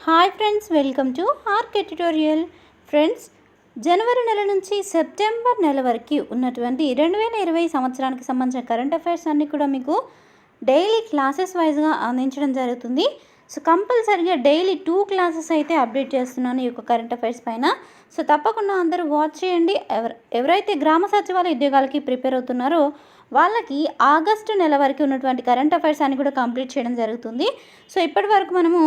Hi friends, welcome to RK tutorial. Friends, జనవరి నెల నుంచి సెప్టెంబర్ నెల వరకు ఉన్నటువంటి 2020 సంవత్సరానికి సంబంధించిన కరెంట్ అఫైర్స్ అన్నీ కూడా మీకు డైలీ క్లాసెస్ వైజ్గా అందించడం జరుగుతుంది. సో కంపల్సరీగా డైలీ 2 క్లాసెస్ అయితే అప్డేట్ చేస్తున్నాను ఈ యొక్క కరెంట్ అఫైర్స్ పైన. సో తప్పకుండా అందరూ వాచ్ చేయండి. ఎవరైతే గ్రామ సచివాలయ ఉద్యోగాలకి ప్రిపేర్ అవుతున్నారో వాళ్ళకి ఆగస్టు నెల వరకు ఉన్నటువంటి కరెంట్ అఫైర్స్ అన్ని కూడా కంప్లీట్ చేయడం జరుగుతుంది. సో ఇప్పటి వరకు మనము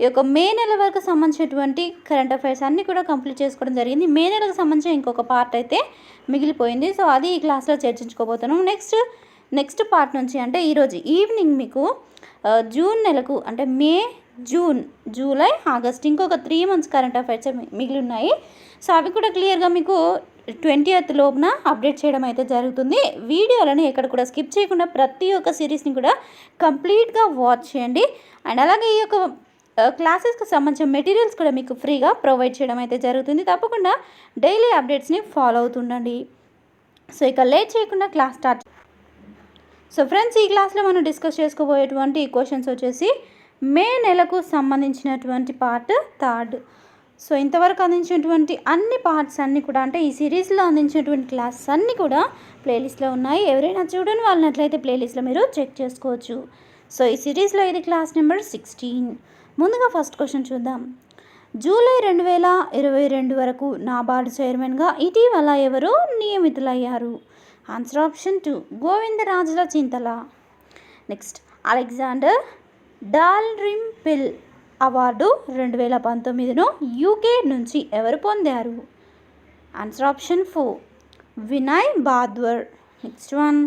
ఈ యొక్క మే నెల వరకు సంబంధించినటువంటి కరెంట్ అఫైర్స్ అన్నీ కూడా కంప్లీట్ చేసుకోవడం జరిగింది. మే నెలకు సంబంధించిన ఇంకొక పార్ట్ అయితే మిగిలిపోయింది. సో అది ఈ క్లాస్లో చర్చించుకోబోతున్నాం. నెక్స్ట్ పార్ట్ నుంచి అంటే ఈరోజు ఈవినింగ్ మీకు జూన్ నెలకు అంటే మే, జూన్, జూలై, ఆగస్ట్ ఇంకొక 3 months కరెంట్ అఫైర్స్ మిగిలి ఉన్నాయి. సో అవి కూడా క్లియర్గా మీకు 20th లోపున అప్డేట్ చేయడం అయితే జరుగుతుంది. వీడియోలను ఎక్కడ కూడా స్కిప్ చేయకుండా ప్రతి ఒక్క సిరీస్ని కూడా కంప్లీట్గా వాచ్ చేయండి. అండ్ అలాగే ఈ యొక్క క్లాసెస్కి సంబంధించిన మెటీరియల్స్ కూడా మీకు ఫ్రీగా ప్రొవైడ్ చేయడం అయితే జరుగుతుంది. తప్పకుండా డైలీ అప్డేట్స్ని ఫాలో అవుతుండండి. సో ఇక లేట్ చేయకుండా క్లాస్ స్టార్ట్. సో ఫ్రెండ్స్, ఈ క్లాస్లో మనం డిస్కస్ చేసుకోబోయేటువంటి క్వశ్చన్స్ వచ్చేసి మే నెలకు సంబంధించినటువంటి పార్ట్ 3rd. సో ఇంతవరకు అందించినటువంటి అన్ని పార్ట్స్ అన్నీ కూడా అంటే ఈ సిరీస్లో అందించినటువంటి క్లాసెస్ అన్నీ కూడా ప్లేలిస్ట్లో ఉన్నాయి. ఎవరైనా చూడని వాళ్ళనట్లయితే ప్లేలిస్ట్లో మీరు చెక్ చేసుకోవచ్చు. సో ఈ సిరీస్లో ఇది క్లాస్ నెంబర్ 16. ముందుగా ఫస్ట్ క్వశ్చన్ చూద్దాం. జూలై 2022 వరకు నాబార్డు చైర్మన్గా ఇటీవల ఎవరు నియమితులయ్యారు? Answer option 2 Govindarajula Chintala. Next, Alexander Dalrymple award 2019ను యూకే నుంచి ఎవరు పొందారు? Answer option 4 Vinay Badwar. Next one,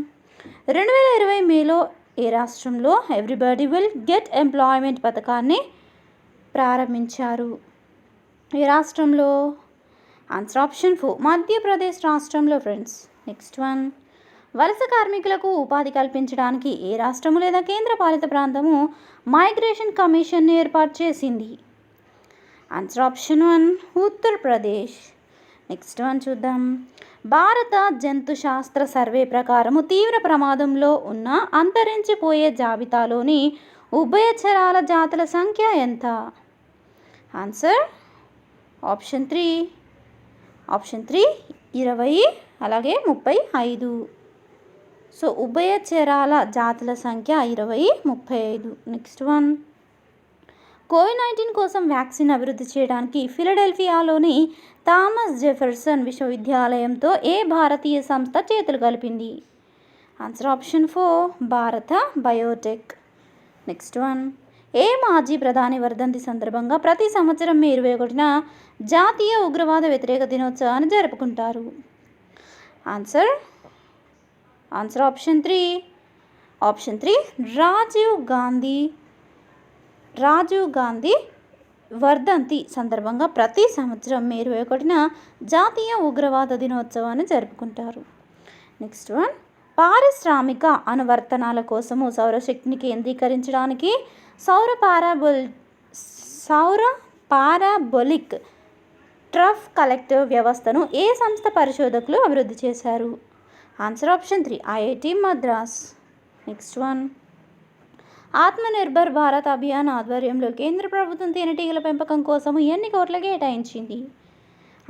2020 మేలో ఏ రాష్ట్రంలో ఎవ్రీబడి విల్ గెట్ ఎంప్లాయ్మెంట్ పథకాన్ని ప్రారంభించారు? ఏ రాష్ట్రంలో? ఆన్సర్ ఆప్షన్ 4 మధ్యప్రదేశ్ రాష్ట్రంలో ఫ్రెండ్స్. నెక్స్ట్ వన్, వలస కార్మికులకు ఉపాధి కల్పించడానికి ఏ రాష్ట్రము లేదా కేంద్ర పాలిత ప్రాంతము మైగ్రేషన్ కమిషన్ ఏర్పాటు చేసింది? Answer option 1 Uttar Pradesh. Next one చూద్దాం. భారత జంతు శాస్త్ర సర్వే ప్రకారము తీవ్ర ప్రమాదంలో ఉన్న అంతరించిపోయే జాబితాలోని ఉభయచరాల జాతుల సంఖ్య ఎంత? ఆన్సర్ ఆప్షన్ 3 20 అలాగే 35. సో ఉభయచరాల జాతుల సంఖ్య 20, 35. నెక్స్ట్ వన్, కోవిడ్-19 కోసం వ్యాక్సిన్ అభివృద్ధి చేయడానికి ఫిలడెల్ఫియాలోని థామస్ జెఫర్సన్ విశ్వవిద్యాలయంతో ఏ భారతీయ సంస్థ చేతులు కలిపింది? ఆన్సర్ ఆప్షన్ 4 భారత బయోటెక్. నెక్స్ట్ వన్, ఏ మాజీ ప్రధాని వర్ధంతి సందర్భంగా ప్రతి సంవత్సరం మే 21న జాతీయ ఉగ్రవాద వ్యతిరేక దినోత్సవాన్ని జరుపుకుంటారు? ఆన్సర్ ఆప్షన్ 3 రాజీవ్ గాంధీ వర్ధంతి సందర్భంగా ప్రతి సంవత్సరం మే 21న జాతీయ ఉగ్రవాద దినోత్సవాన్ని జరుపుకుంటారు. నెక్స్ట్ వన్, పారిశ్రామిక అనువర్తనాల కోసము సౌరశక్తిని కేంద్రీకరించడానికి సౌర పారాబొలిక్ ట్రఫ్ కలెక్టర్ వ్యవస్థను ఏ సంస్థ పరిశోధకులు అభివృద్ధి చేశారు? Answer option 3 IIT Madras. Next one, Atmanirbhar Bharat Abhiyan ఆధ్వర్యంలో కేంద్ర ప్రభుత్వం తేనెటీగల పెంపకం కోసము ఎన్ని కోట్లు కేటాయించింది?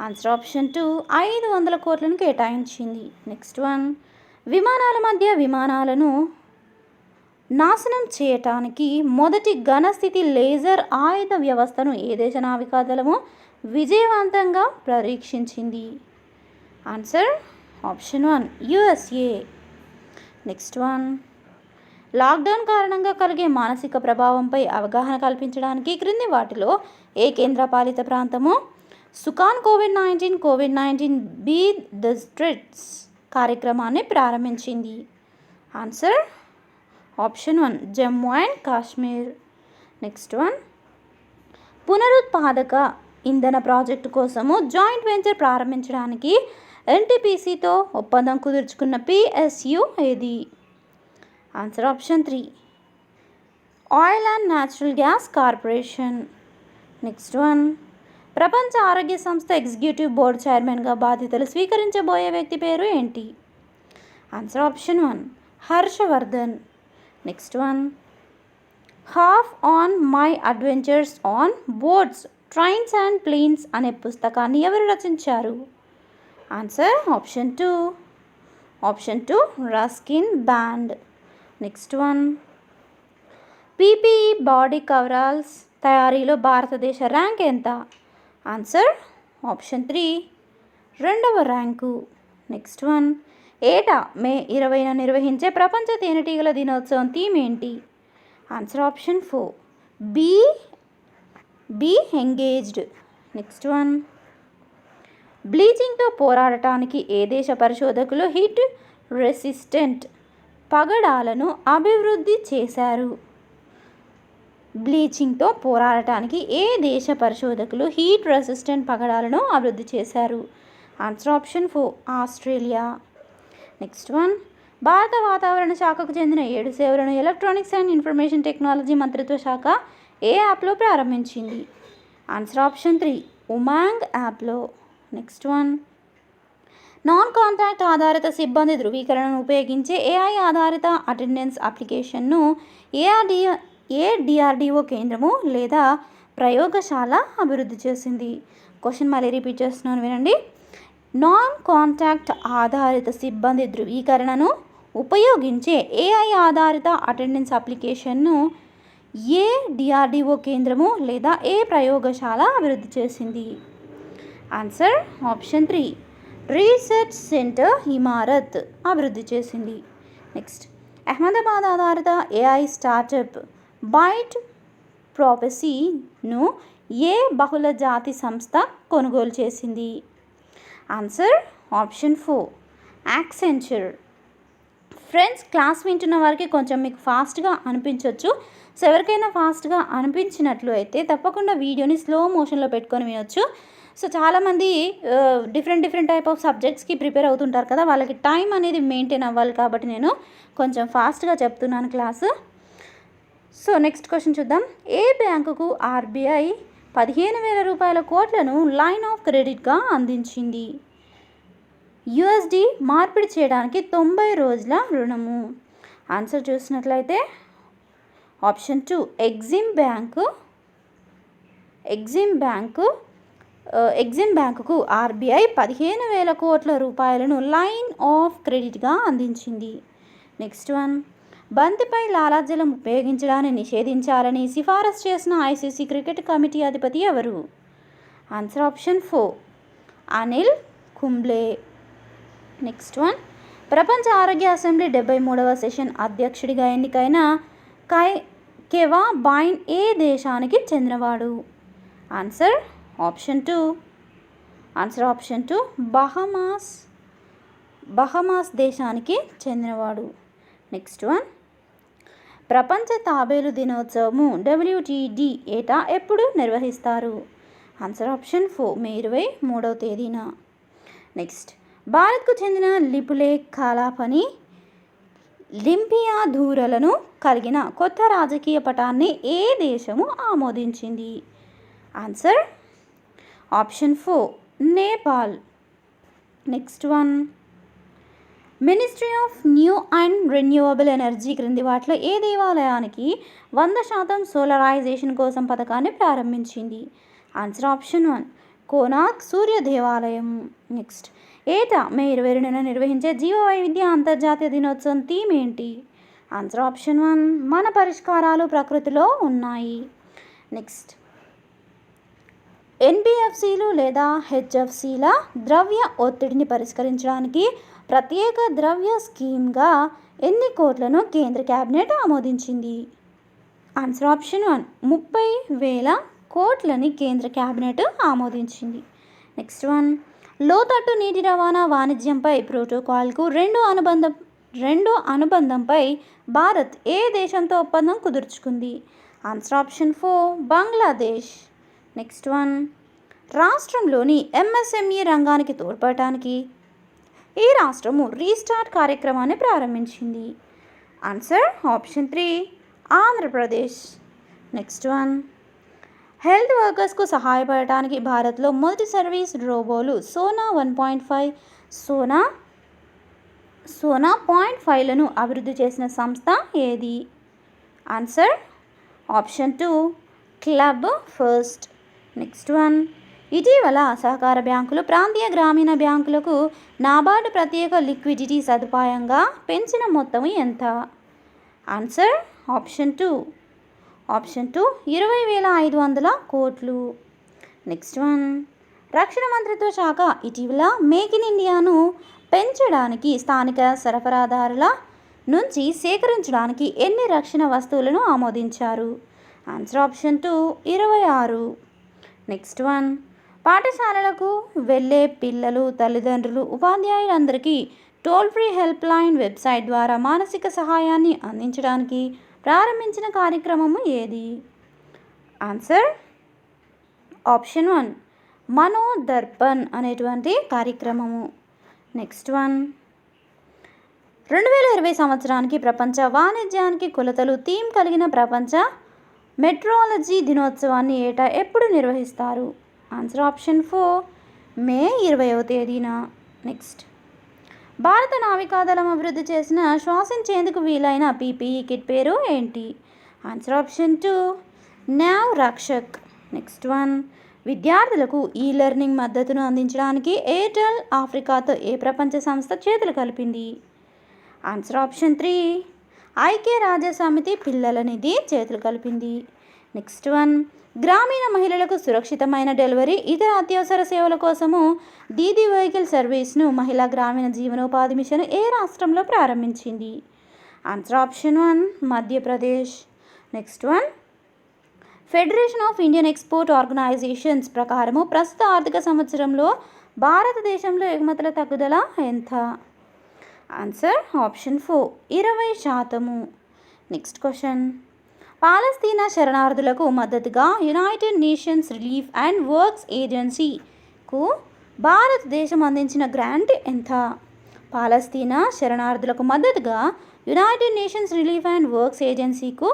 ఆన్సర్ ఆప్షన్ 2 500 కోట్లను కేటాయించింది. నెక్స్ట్ వన్, విమానాల మధ్య విమానాలను నాశనం చేయటానికి మొదటి ఘనస్థితి లేజర్ ఆయుధ వ్యవస్థను ఏ దేశ నావికాదళము విజయవంతంగా పరీక్షించింది? Answer option 1 USA. Next one, lockdown కారణంగా కలిగే మానసిక ప్రభావంపై అవగాహన కల్పించడానికి క్రింది వాటిలో ఏ కేంద్రపాలిత ప్రాంతము సుకాన్ కోవిడ్-19 బీట్ ద స్ట్రిట్స్ కార్యక్రమాన్ని ప్రారంభించింది? Answer option 1 Jammu and Kashmir. Next one, పునరుత్పాదక ఇంధన ప్రాజెక్టు కోసము జాయింట్ వెంచర్ ప్రారంభించడానికి ఎన్టీపీసీతో ఒప్పందం కుదుర్చుకున్న PSU ఏది? Answer option 3 oil and natural gas corporation. Next one, ప్రపంచ ఆరోగ్య సంస్థ ఎగ్జిక్యూటివ్ బోర్డు చైర్మన్గా బాధ్యతలు స్వీకరించబోయే వ్యక్తి పేరు ఏంటి? Answer option 1 Harshvardhan. Next one, half on my adventures on boats trains and planes అనే పుస్తకాన్ని ఎవరు రచించారు? Answer option two Ruskin Bond. Next one, PPE body coveralls తయారీలో భారతదేశ ర్యాంక్ ఎంత? ఆన్సర్ ఆప్షన్ 3 రెండవ ర్యాంకు. నెక్స్ట్ వన్, ఏటా మే 20న నిర్వహించే ప్రపంచ తేనెటీగల దినోత్సవం థీమ్ ఏంటి? Answer option 4 be engaged. Next one, బ్లీచింగ్తో పోరాడటానికి ఏ దేశ పరిశోధకులు హీట్ రెసిస్టెంట్ పగడాలను అభివృద్ధి చేశారు? బ్లీచింగ్తో పోరాడటానికి ఏ దేశ పరిశోధకులు హీట్ రెసిస్టెంట్ పగడాలను అభివృద్ధి చేశారు? Answer option 4 Australia. Next one, భారత వాతావరణ శాఖకు చెందిన 7 సేవలను ఎలక్ట్రానిక్స్ అండ్ ఇన్ఫర్మేషన్ టెక్నాలజీ మంత్రిత్వ శాఖ ఏ యాప్లో ప్రారంభించింది? ఆన్సర్ ఆప్షన్ 3 ఉమాంగ్ యాప్లో. నెక్స్ట్ వన్, నాన్ కాంటాక్ట్ ఆధారిత సిబ్బంది ధృవీకరణను ఉపయోగించే ఏఐ ఆధారిత అటెండెన్స్ అప్లికేషన్ను ఏ డిఆర్డిఓ కేంద్రము లేదా ప్రయోగశాల అభివృద్ధి చేసింది? క్వశ్చన్ మళ్ళీ రిపీట్ చేస్తున్నాను, వినండి. నాన్ కాంటాక్ట్ ఆధారిత సిబ్బంది ధృవీకరణను ఉపయోగించే ఏఐ ఆధారిత అటెండెన్స్ అప్లికేషన్ను ఏ డిఆర్డిఓ కేంద్రము లేదా ఏ ప్రయోగశాల అభివృద్ధి చేసింది? Answer option 3 research centre Imarat అభివృద్ధి చేసింది. నెక్స్ట్, అహ్మదాబాద్ ఆధారిత ఏఐ స్టార్టప్ బైట్ ప్రాపసీను ఏ బహుళ జాతి సంస్థ కొనుగోలు చేసింది? Answer option 4 Accenture. Friends, class వింటున్న వారికి కొంచెం మీకు ఫాస్ట్గా అనిపించవచ్చు. సో ఎవరికైనా ఫాస్ట్గా అనిపించినట్లు అయితే తప్పకుండా వీడియోని స్లో మోషన్లో పెట్టుకొని వినొచ్చు. సో చాలామంది డిఫరెంట్ టైప్ ఆఫ్ సబ్జెక్ట్స్కి ప్రిపేర్ అవుతుంటారు కదా, వాళ్ళకి టైం అనేది మెయింటైన్ అవ్వాలి కాబట్టి నేను కొంచెం ఫాస్ట్గా చెప్తున్నాను క్లాసు. సో నెక్స్ట్ క్వశ్చన్ చూద్దాం. ఏ బ్యాంకుకు ఆర్బీఐ 15,000 రూపాయల కోట్లను లైన్ ఆఫ్ క్రెడిట్గా అందించింది? యుఎస్డి మార్పిడి చేయడానికి 90 రోజుల రుణము. ఆన్సర్ చూసినట్లయితే ఆప్షన్ 2 ఎగ్జిమ్ బ్యాంకుకు ఆర్బీఐ 15,000 కోట్ల రూపాయలను లైన్ ఆఫ్ క్రెడిట్గా అందించింది. నెక్స్ట్ వన్, బంతిపై లాలాజలం ఉపయోగించడాన్ని నిషేధించాలని సిఫారసు చేసిన ఐసీసీ క్రికెట్ కమిటీ అధిపతి ఎవరు? Answer option 4 Anil Kumble. Next one, ప్రపంచ ఆరోగ్య అసెంబ్లీ 73వ సెషన్ అధ్యక్షుడిగా ఎన్నికైన కెవా బైన్ ఏ దేశానికి చెందినవాడు? ఆన్సర్ ఆప్షన్ 2 బహమాస్ దేశానికి చెందినవాడు. నెక్స్ట్ వన్, ప్రపంచ తాబేలు దినోత్సవము WTD ఏటా ఎప్పుడు నిర్వహిస్తారు? ఆన్సర్ ఆప్షన్ 4 మే 23వ తేదీన. నెక్స్ట్, భారత్కు చెందిన లిపులే కాలాపని లింపియాధూరలను కలిగిన కొత్త రాజకీయ పటాన్ని ఏ దేశము ఆమోదించింది? Answer option 4 Nepal. Next one, ministry of new and renewable energy క్రింది వాటిలో ఏ దేవాలయానికి 100% సోలరైజేషన్ కోసం పథకాన్ని ప్రారంభించింది? ఆన్సర్ ఆప్షన్ 1 కోనార్క్ సూర్య దేవాలయం. నెక్స్ట్, ఏటా మే 22న నిర్వహించే జీవ వైవిధ్య అంతర్జాతీయ దినోత్సవం థీమ్ ఏంటి? ఆన్సర్ ఆప్షన్ 1 మన పరిష్కారాలు ప్రకృతిలో ఉన్నాయి. నెక్స్ట్, ఎన్బిఎఫ్సిలు లేదా హెచ్ఎఫ్సిల ద్రవ్య ఒత్తిడిని పరిష్కరించడానికి ప్రత్యేక ద్రవ్య స్కీమ్గా ఎన్ని కోట్లను కేంద్ర క్యాబినెట్ ఆమోదించింది? ఆన్సర్ ఆప్షన్ 1 30,000 కోట్లని కేంద్ర క్యాబినెట్ ఆమోదించింది. నెక్స్ట్ వన్, లోతట్టు నీటి రవాణా వాణిజ్యంపై ప్రోటోకాల్కు రెండో అనుబంధంపై భారత్ ఏ దేశంతో ఒప్పందం కుదుర్చుకుంది? Answer option 4 Bangladesh. Next one, రాష్ట్రంలోని ఎంఎస్ఎంఈ రంగానికి తోడ్పడటానికి ఈ రాష్ట్రము రీస్టార్ట్ కార్యక్రమాన్ని ప్రారంభించింది? Answer option 3 Andhra Pradesh. Next one, health వర్కర్స్కు సహాయపడటానికి భారత్లో మొదటి సర్వీస్ రోబోలు సోనా 1.5 సోనా 0.5లను అభివృద్ధి చేసిన సంస్థ ఏది? Answer option 2 club first. Next one, ఇటీవల సహకార బ్యాంకులు ప్రాంతీయ గ్రామీణ బ్యాంకులకు నాబార్డు ప్రత్యేక లిక్విడిటీ సదుపాయంగా పెంచిన మొత్తం ఎంత? ఆన్సర్ ఆప్షన్ 2 20,500 కోట్లు. నెక్స్ట్ వన్, రక్షణ మంత్రిత్వ శాఖ ఇటీవల మేక్ ఇన్ ఇండియాను పెంచడానికి స్థానిక సరఫరాదారుల నుంచి సేకరించడానికి ఎన్ని రక్షణ వస్తువులను ఆమోదించారు? Answer option 2 26. నెక్స్ట్ వన్, పాఠశాలలకు వెళ్ళే పిల్లలు, తల్లిదండ్రులు, ఉపాధ్యాయులందరికీ toll free helpline website ద్వారా మానసిక సహాయాన్ని అందించడానికి ప్రారంభించిన కార్యక్రమము ఏది? ఆన్సర్ ఆప్షన్ 1 మనోదర్పణ్ అనేటువంటి కార్యక్రమము. నెక్స్ట్ వన్, 2020 సంవత్సరానికి ప్రపంచ వాణిజ్యానికి కొలతలు థీమ్ కలిగిన ప్రపంచ మెట్రాలజీ దినోత్సవాన్ని ఏటా ఎప్పుడు నిర్వహిస్తారు? ఆన్సర్ ఆప్షన్ 4 మే 20వ తేదీన. నెక్స్ట్, భారత నావికాదళం అభివృద్ధి చేసిన శ్వాసించేందుకు వీలైన పీపీఈ కిట్ పేరు ఏంటి? Answer option 2 now Rakshak. Next one, విద్యార్థులకు ఈ లెర్నింగ్ మద్దతును అందించడానికి ఎయిర్టెల్ ఆఫ్రికాతో ఏ ప్రపంచ సంస్థ చేతులు కలిపింది? ఆన్సర్ ఆప్షన్ 3 ఐక్యరాజ్య సమితి పిల్లల నిధి చేతులు కలిపింది. నెక్స్ట్ వన్, గ్రామీణ మహిళలకు సురక్షితమైన డెలివరీ, ఇతర అత్యవసర సేవల కోసము దీదీ వెహికల్ సర్వీస్ను మహిళా గ్రామీణ జీవనోపాధి మిషన్ ఏ రాష్ట్రంలో ప్రారంభించింది? Answer option 1 Madhya Pradesh. Next one, Federation of Indian Export Organisations ప్రకారము ప్రస్తుత ఆర్థిక సంవత్సరంలో భారతదేశంలో ఎగుమతుల తగ్గుదల ఎంత? Answer option 4 20%. నెక్స్ట్ క్వశ్చన్, పాలస్తీనా శరణార్థులకు మద్దతుగా United Nations Relief and Works ఏజెన్సీకు భారతదేశం అందించిన గ్రాంట్ ఎంత? పాలస్తీనా శరణార్థులకు మద్దతుగా United Nations Relief and Works ఏజెన్సీకు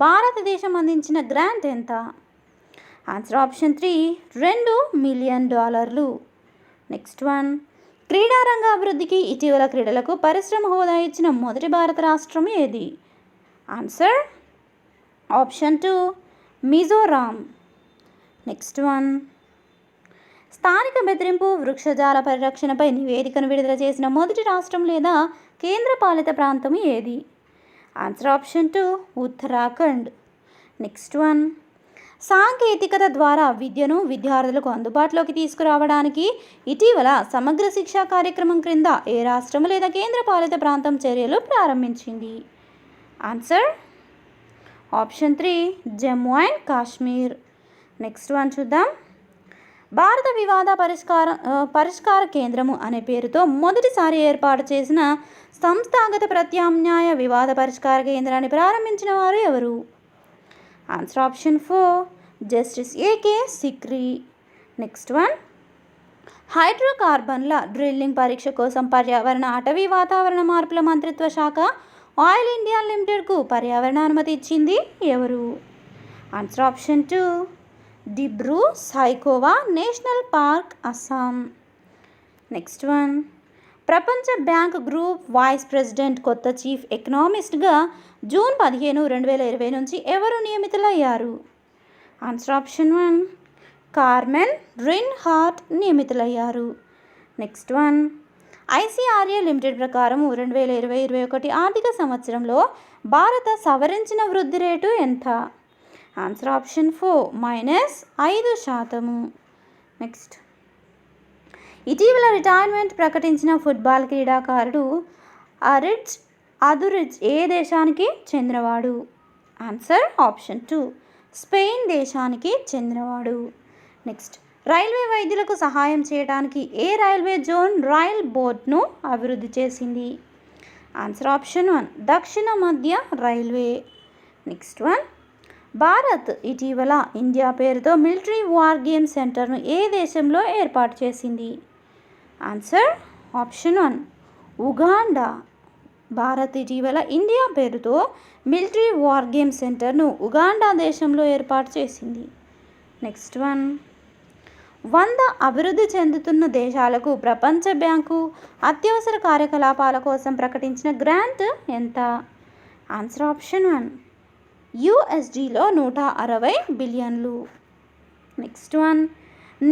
భారతదేశం అందించిన గ్రాంట్ ఎంత? Answer option 3 $2 million. Next one, క్రీడారంగ అభివృద్ధికి ఇటీవల క్రీడలకు పరిశ్రమ హోదా ఇచ్చిన మొదటి భారత రాష్ట్రం ఏది? Answer option 2 Mizoram. Next one, స్థానిక బెదిరింపు వృక్షజాల పరిరక్షణపై నివేదికను విడుదల చేసిన మొదటి రాష్ట్రం లేదా కేంద్రపాలిత ప్రాంతం ఏది? Answer option 2 Uttarakhand. Next one, సాంకేతికత ద్వారా విద్యను విద్యార్థులకు అందుబాటులోకి తీసుకురావడానికి ఇటీవల సమగ్ర శిక్షా కార్యక్రమం క్రింద ఏ రాష్ట్రం లేదా కేంద్రపాలిత ప్రాంతం చర్యలు ప్రారంభించింది? Answer option 3 Jammu and Kashmir. Next one చూద్దాం, భారత వివాద పరిష్కార కేంద్రము అనే పేరుతో మొదటిసారి ఏర్పాటు చేసిన సంస్థాగత ప్రత్యామ్నాయ వివాద పరిష్కార కేంద్రాన్ని ప్రారంభించిన వారు ఎవరు? Answer option 4 justice AK Sikri. Next one, హైడ్రోకార్బన్ల డ్రిల్లింగ్ పరీక్ష కోసం పర్యావరణ, అటవీ, వాతావరణ మార్పుల మంత్రిత్వ శాఖ ఆయిల్ ఇండియా లిమిటెడ్కు పర్యావరణ అనుమతి ఇచ్చింది ఎవరు? Answer option 2 Dibru Saikhowa national park, Assam. Next one, ప్రపంచ బ్యాంక్ గ్రూప్ వైస్ ప్రెసిడెంట్ కొత్త చీఫ్ ఎకనామిస్ట్గా జూన్ 15, 2020 నుంచి ఎవరు నియమితులయ్యారు? ఆన్సర్ ఆప్షన్ 1 కార్మెన్ రిన్హార్ట్ నియమితులయ్యారు. నెక్స్ట్ వన్, ఐసిఆర్ఏ లిమిటెడ్ ప్రకారం 2020-21 ఆర్థిక సంవత్సరంలో భారత సవరించిన వృద్ధి రేటు ఎంత? Answer option 4 -5%. నెక్స్ట్, ఇటీవల రిటైర్మెంట్ ప్రకటించిన ఫుట్బాల్ క్రీడాకారుడు అదురిజ్ ఏ దేశానికి చెందినవాడు? ఆన్సర్ ఆప్షన్ 2 స్పెయిన్ దేశానికి చెందినవాడు. నెక్స్ట్, రైల్వే వైద్యులకు సహాయం చేయడానికి ఏ రైల్వే జోన్ రైల్ బోట్ను అభివృద్ధి చేసింది? ఆన్సర్ ఆప్షన్ 1 దక్షిణ మధ్య రైల్వే. నెక్స్ట్ వన్, భారత్ ఇటీవల ఇండియా పేరుతో మిలిటరీ వార్ గేమ్ సెంటర్ను ఏ దేశంలో ఏర్పాటు చేసింది? Answer option 1 Uganda. భారత్ ఇటీవల ఇండియా పేరుతో మిలిటరీ వార్ గేమ్ సెంటర్ను ఉగాండా దేశంలో ఏర్పాటు చేసింది. నెక్స్ట్ వన్, 100 అభివృద్ధి చెందుతున్న దేశాలకు ప్రపంచ బ్యాంకు అత్యవసర కార్యకలాపాల కోసం ప్రకటించిన గ్రాంట్ ఎంత? ఆన్సర్ ఆప్షన్ 1 యూఎస్డీలో 160 బిలియన్లు. Next one,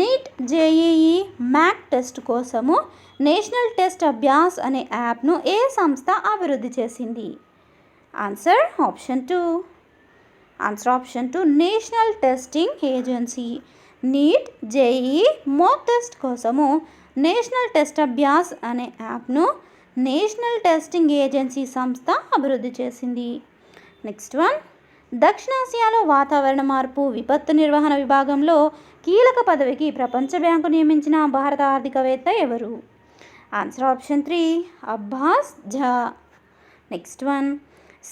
NEET JEE mock test కోసము నేషనల్ టెస్ట్ అభ్యాస్ అనే యాప్ను ఏ సంస్థ అభివృద్ధి చేసింది? Answer option 2 national testing agency. NEET JEE mock test కోసము నేషనల్ టెస్ట్ అభ్యాస్ అనే యాప్ను నేషనల్ టెస్టింగ్ ఏజెన్సీ సంస్థ అభివృద్ధి చేసింది. నెక్స్ట్ వన్, దక్షిణాసియాలో వాతావరణ మార్పు విపత్తు నిర్వహణ విభాగంలో కీలక పదవికి ప్రపంచ బ్యాంకు నియమించిన భారత ఆర్థికవేత్త ఎవరు? ఆన్సర్ ఆప్షన్ 3 అబ్బాస్ ఝా. నెక్స్ట్ వన్,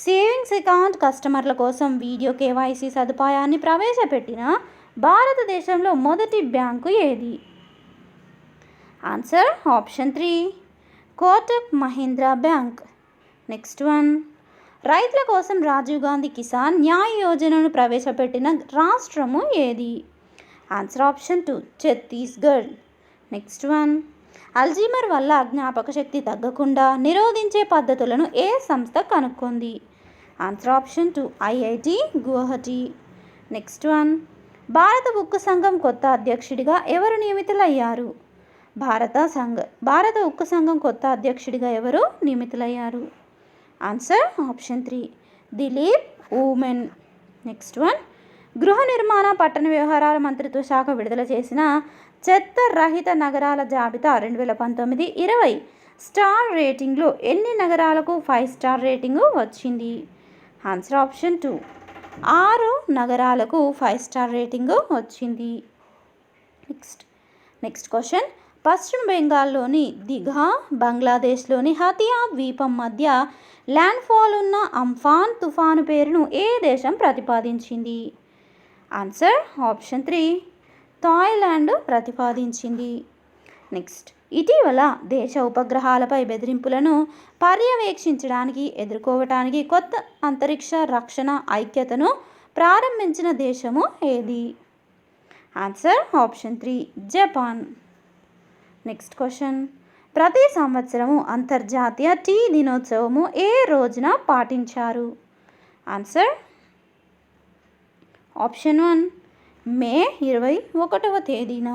సేవింగ్స్ అకౌంట్ కస్టమర్ల కోసం వీడియో కేవైసీ సదుపాయాన్ని ప్రవేశపెట్టిన భారతదేశంలో మొదటి బ్యాంకు ఏది? Answer option 3 Kotak Mahindra bank. Next one, రైతుల కోసం రాజీవ్ గాంధీ కిసాన్ న్యాయ్ యోజనను ప్రవేశపెట్టిన రాష్ట్రము ఏది? Answer option 2 Chhattisgarh. Next one, Alzheimer వల్ల జ్ఞాపక శక్తి తగ్గకుండా నిరోధించే పద్ధతులను ఏ సంస్థ కనుక్కుంది? Answer option 2 IIT Guwahati. Next one, భారత ఉక్కు సంఘం కొత్త అధ్యక్షుడిగా ఎవరు నియమితులయ్యారు? భారత ఉక్కు సంఘం కొత్త అధ్యక్షుడిగా ఎవరు నియమితులయ్యారు? Answer option 3 Dilip Oommen. Next one, గృహ నిర్మాణ పట్టణ వ్యవహారాల మంత్రిత్వ శాఖ విడుదల చేసిన చెత్త రహిత నగరాల జాబితా 2019-20 స్టార్ రేటింగ్లో ఎన్ని నగరాలకు 5 స్టార్ రేటింగు వచ్చింది? ఆన్సర్ ఆప్షన్ 2 6 నగరాలకు 5 స్టార్ రేటింగు వచ్చింది. నెక్స్ట్ క్వశ్చన్, పశ్చిమ బెంగాల్లోని దిఘా బంగ్లాదేశ్లోని హతియా ద్వీపం మధ్య ల్యాండ్ఫాల్ ఉన్న అంఫాన్ తుఫాను పేరును ఏ దేశం ప్రతిపాదించింది? ఆన్సర్ ఆప్షన్ 3 థాయిలాండ్ ప్రతిపాదించింది. నెక్స్ట్, ఇటీవల దేశ ఉపగ్రహాలపై బెదిరింపులను పర్యవేక్షించడానికి ఎదుర్కోవటానికి కొత్త అంతరిక్ష రక్షణ ఐక్యతను ప్రారంభించిన దేశము ఏది? Answer option 3 Japan. Next question, ప్రతి సంవత్సరము అంతర్జాతీయ టీ దినోత్సవము ఏ రోజున పాటించారు? ఆన్సర్ ఆప్షన్ 1 మే 21వ తేదీన.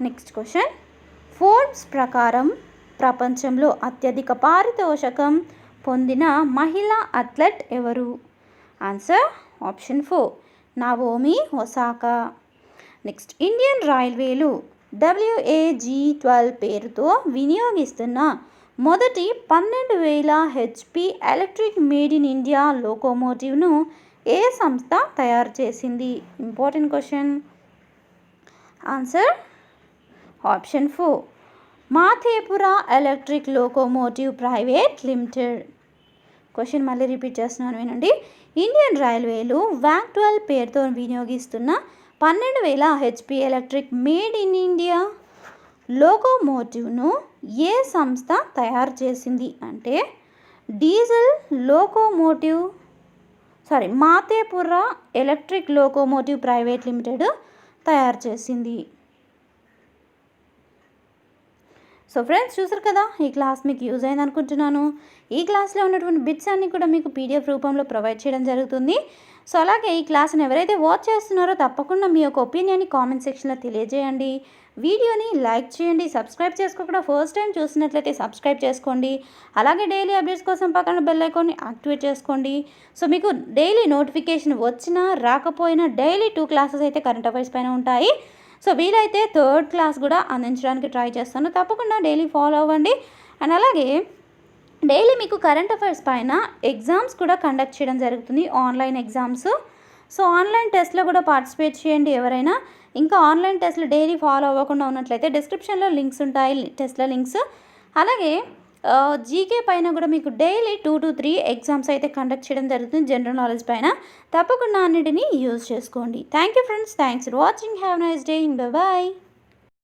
నెక్స్ట్ క్వశ్చన్, ఫోర్బ్స్ ప్రకారం ప్రపంచంలో అత్యధిక పారితోషికం పొందిన మహిళా అథ్లెట్ ఎవరు? Answer option 4 Naomi Osaka. Next, Indian రైల్వేలు WAG-12 పేరుతో వినియోగిస్తున్న మొదటి 12,000 HP electric made in India లోకోమోటివ్ను ఏ సంస్థ తయారు చేసింది? Important question. Answer option 4 Madhepura electric locomotive private limited. Question మళ్ళీ రిపీట్ చేస్తున్నాను వినండి. ఇండియన్ రైల్వేలు WAG-12 పేరుతో వినియోగిస్తున్న 12,000 HP electric made in India లోకోమోటివ్ను ఏ సంస్థ తయారు చేసింది అంటే diesel locomotive Madhepura electric locomotive private limited తయారు చేసింది. సో ఫ్రెండ్స్, చూసారు కదా, ఈ క్లాస్ మీకు యూజ్ అయింది అనుకుంటున్నాను. ఈ క్లాస్లో ఉన్నటువంటి బిట్స్ అన్నీ కూడా మీకు PDF రూపంలో ప్రొవైడ్ చేయడం జరుగుతుంది. సో అలాగే ఈ క్లాస్ని ఎవరైతే వాచ్ చేస్తున్నారో తప్పకుండా మీ యొక్క ఒపీనియన్ని కామెంట్ సెక్షన్లో తెలియజేయండి. వీడియోని లైక్ చేయండి. సబ్స్క్రైబ్ చేసుకోకుండా ఫస్ట్ టైం చూసినట్లయితే సబ్స్క్రైబ్ చేసుకోండి. అలాగే డైలీ అప్డేట్స్ కోసం పక్కన బెల్ ఐకాన్ని యాక్టివేట్ చేసుకోండి. సో మీకు డైలీ నోటిఫికేషన్ వచ్చినా రాకపోయినా డైలీ 2 క్లాసెస్ అయితే కరెంట్ అఫైర్స్ పైన ఉంటాయి. సో వీలైతే 3rd క్లాస్ కూడా అందించడానికి ట్రై చేస్తాను. తప్పకుండా డైలీ ఫాలో అవ్వండి. అండ్ అలాగే డైలీ మీకు కరెంట్ అఫైర్స్ పైన ఎగ్జామ్స్ కూడా కండక్ట్ చేయడం జరుగుతుంది, ఆన్లైన్ ఎగ్జామ్స్. సో ఆన్లైన్ టెస్ట్లో కూడా పార్టిసిపేట్ చేయండి ఎవరైనా. ఇంకా ఆన్లైన్ టెస్ట్లు డైలీ ఫాలో అవ్వకుండా ఉన్నట్లయితే డిస్క్రిప్షన్లో లింక్స్ ఉంటాయి, టెస్ట్ల లింక్స్. అలాగే జీకే పైన కూడా మీకు డైలీ 2 to 3 ఎగ్జామ్స్ అయితే కండక్ట్ చేయడం జరుగుతుంది జనరల్ నాలెడ్జ్ పైన. తప్పకుండా అన్నిటినీ యూజ్ చేసుకోండి. Thank you friends. Thanks for watching. Have nice day. Bye.